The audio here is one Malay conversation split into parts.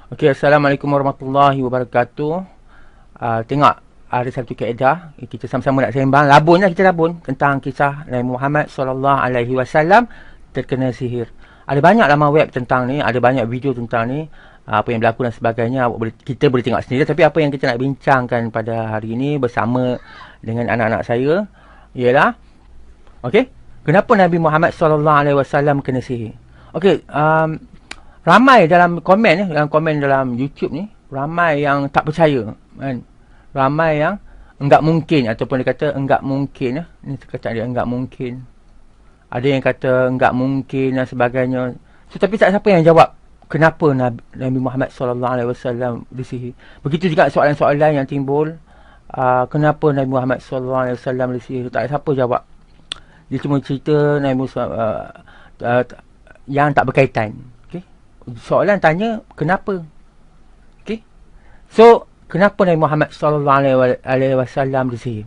Okey, Assalamualaikum warahmatullahi wabarakatuh. Tengok, ada satu kaedah kita sama-sama nak sembang. Kita labun tentang kisah Nabi Muhammad SAW terkena sihir. Ada banyak laman web tentang ni, ada banyak video tentang ni, apa yang berlaku dan sebagainya. Kita boleh tengok sendiri. Tapi apa yang kita nak bincangkan pada hari ini bersama dengan anak-anak saya ialah, okey, kenapa Nabi Muhammad SAW kena sihir? Okey, ramai dalam komen dalam YouTube ni, ramai yang tak percaya kan. Ramai yang enggak mungkin, ataupun dia kata enggak mungkin. Ni kata dia enggak mungkin. Ada yang kata enggak mungkin dan sebagainya. So, tapi tak siapa yang jawab kenapa Nabi Muhammad SAW disihir. Begitu juga soalan-soalan yang timbul, kenapa Nabi Muhammad SAW disihir. Tak siapa jawab. Dia cuma cerita Nabi Muhammad yang tak berkaitan. Soalan tanya kenapa. Okey. So, kenapa Nabi Muhammad SAW disihir?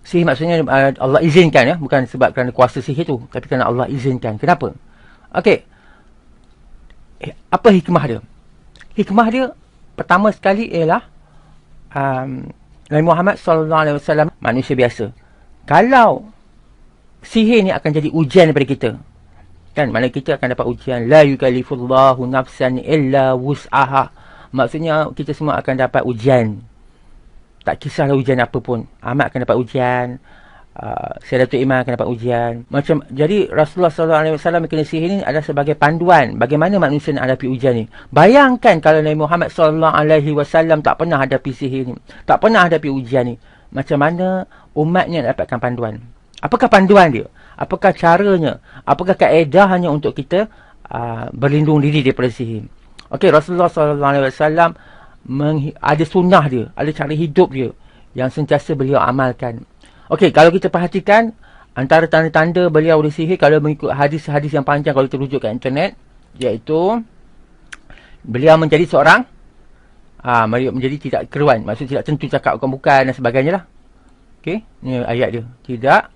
Sihir maksudnya Allah izinkan, ya, bukan sebab kerana kuasa sihir tu, tapi kerana Allah izinkan. Kenapa? Okey. Apa hikmah dia? Hikmah dia pertama sekali ialah Nabi Muhammad SAW manusia biasa. Kalau sihir ni akan jadi ujian daripada kita, kan, mana kita akan dapat ujian. La yukallifullahu nafsan illa wus'aha. Maksudnya kita semua akan dapat ujian. Tak kisahlah ujian apa pun. Ahmad akan dapat ujian, Sayyidatul Iman akan dapat ujian. Jadi Rasulullah SAW kena sihir ni adalah sebagai panduan bagaimana manusia nak hadapi ujian ni. Bayangkan kalau Nabi Muhammad SAW tak pernah hadapi sihir ni, tak pernah hadapi ujian ni, macam mana umatnya nak dapatkan panduan? Apakah panduan dia? Apakah caranya? Apakah kaedahnya untuk kita berlindung diri daripada sihir? Okey, Rasulullah SAW ada sunnah dia, ada cara hidup dia yang sentiasa beliau amalkan. Okey, kalau kita perhatikan antara tanda-tanda beliau disihir, kalau mengikut hadis-hadis yang panjang, kalau kita rujuk kat internet, iaitu beliau menjadi seorang menjadi tidak keruan, maksudnya tidak tentu cakap bukan-bukan dan sebagainya lah. Okey, ni ayat dia, tidak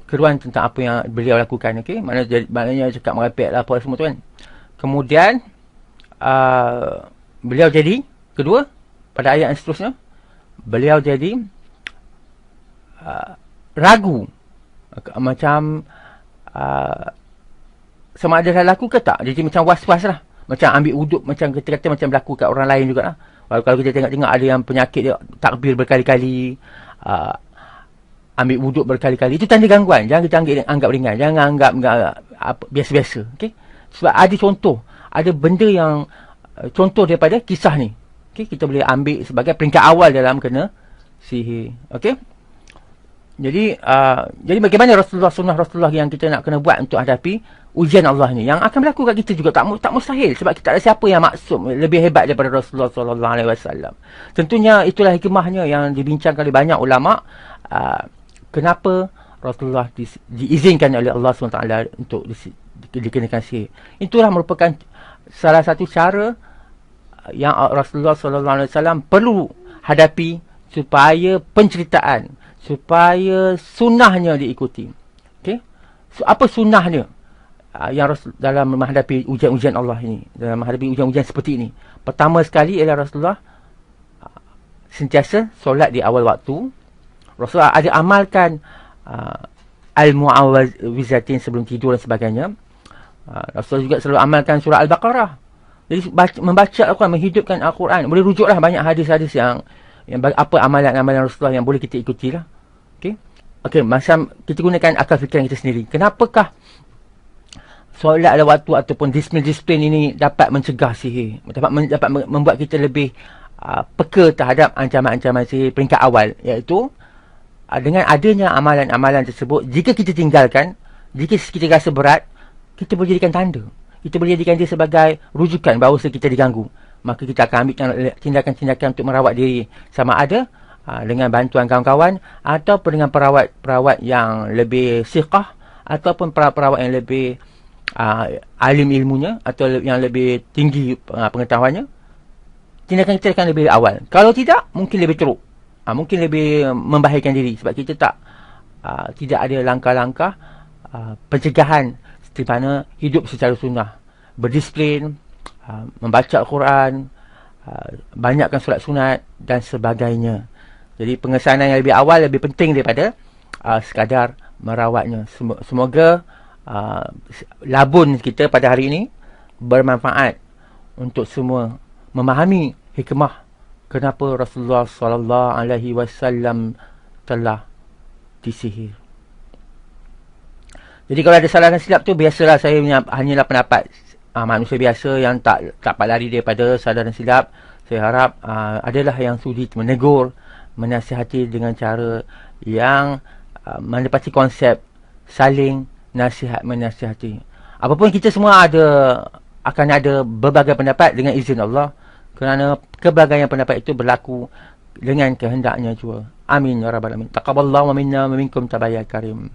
keruan tentang apa yang beliau lakukan. Okey, maknanya cakap merepek lah apa semua tu kan. Kemudian beliau jadi, kedua, pada ayat yang seterusnya, beliau jadi ragu, macam sama ada dah laku ke tak. Jadi macam was-was lah, macam ambil uduk, macam kita kata macam berlaku kat orang lain jugalah. Kalau kita tengok ada yang penyakit dia takbir berkali-kali, ambil wuduk berkali-kali, itu tanda gangguan. Jangan kita anggap ringan, jangan anggap biasa-biasa. Okay? Sebab ada contoh, ada benda yang contoh daripada kisah ni. Okay? Kita boleh ambil sebagai peringkat awal dalam kena sihir. Okay? Jadi bagaimana sunnah Rasulullah yang kita nak kena buat untuk hadapi ujian Allah ni, yang akan berlaku kat kita juga, tak mustahil, sebab kita tak ada siapa yang maksum lebih hebat daripada Rasulullah SAW. Tentunya itulah hikmahnya yang dibincangkan oleh banyak ulama. Kenapa Rasulullah diizinkan oleh Allah SWT untuk dikenakan sihir. Itulah merupakan salah satu cara yang Rasulullah SAW perlu hadapi supaya penceritaan, supaya sunnahnya diikuti. Okay? So, apa sunnahnya yang dalam menghadapi ujian-ujian Allah ini, dalam menghadapi ujian-ujian seperti ini? Pertama sekali ialah Rasulullah sentiasa solat di awal waktu. Rasulullah ada amalkan al-mu'awwizatain sebelum tidur dan sebagainya. Rasulullah juga selalu amalkan surah Al-Baqarah. Jadi membaca Al-Quran, menghidupkan Al-Quran. Boleh rujuklah banyak hadis-hadis yang apa amalan-amalan Rasulullah yang boleh kita ikutilah. Okey, macam kita gunakan akal fikiran kita sendiri. Kenapakah solat ada waktu ataupun disiplin ini dapat mencegah sihir, dapat membuat kita lebih peka terhadap ancaman-ancaman sihir peringkat awal, iaitu dengan adanya amalan-amalan tersebut, jika kita tinggalkan, jika kita rasa berat, kita boleh jadikan tanda. Kita boleh jadikan dia sebagai rujukan bahawa kita diganggu. Maka kita akan ambil tindakan-tindakan untuk merawat diri, sama ada dengan bantuan kawan-kawan, ataupun dengan perawat yang lebih siqah, ataupun perawat yang lebih alim ilmunya, atau yang lebih tinggi pengetahuannya. Tindakan kita akan lebih awal. Kalau tidak, mungkin lebih teruk, mungkin lebih membahayakan diri, sebab kita tidak ada langkah-langkah pencegahan, seperti mana hidup secara sunnah, berdisiplin, membaca Al-Quran, banyakkan solat sunat dan sebagainya. Jadi pengesanan yang lebih awal lebih penting daripada sekadar merawatnya. Semoga labun kita pada hari ini bermanfaat untuk semua memahami hikmah kenapa Rasulullah sallallahu alaihi wasallam telah disihir. Jadi kalau ada salah dan silap tu, biasalah saya hanyalah pendapat manusia biasa yang tak lari daripada salah dan silap. Saya harap adalah yang sudi menegur, menasihati dengan cara yang menepati konsep saling nasihat menasihati. Apapun kita semua akan ada berbagai pendapat dengan izin Allah, kerana kebagaian pendapat itu berlaku dengan kehendaknya jua. Amin ya rabbal alamin. Taqabbalallahu minna wa minkum tabayyal karim.